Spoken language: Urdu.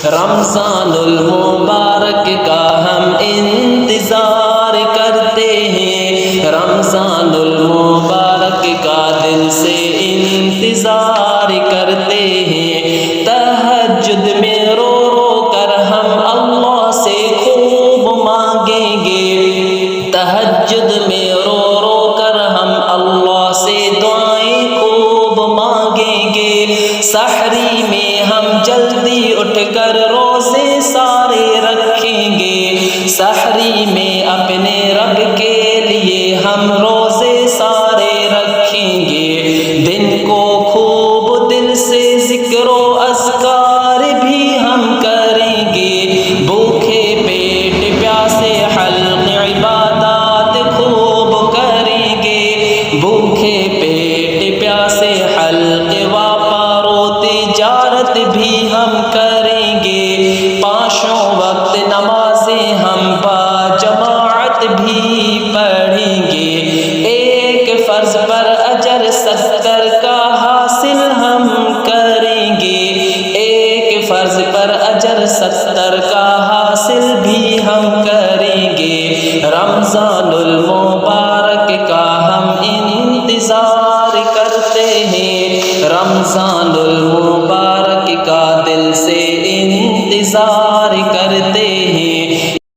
رمضان المبارک کا ہم انتظار کرتے ہیں، رمضان المبارک کا دل سے انتظار کرتے ہیں، تہجد میں رو رو کر ہم اللہ سے خوب مانگیں گے، تہجد میں رو رو کر ہم اللہ سے دعائیں خوب مانگیں گے، سحری میں ہم جلدی اٹھ کر روزے سارے رکھیں گے، سحری میں اپنے رب کے لیے ہم روزے سارے رکھیں گے، دن کو خوب دل سے ذکر و اذکار بھی ہم کریں گے، بھوکے پیٹ پیاسے حلق عبادات خوب کریں گے، بھوکے پیٹ پیاسے حلق واپارو تجارت بھی ہم کریں گے، پانچوں وقت نمازیں ہم با جماعت بھی پڑھیں گے، ایک فرض پر اجر 70 کا حاصل ہم کریں گے، ایک فرض پر اجر 70 کا حاصل بھی ہم کریں گے، رمضان المبارک کا ہم انتظار کرتے ہیں، رمضان المبارک کا دل سے انتظار کرتے ہیں۔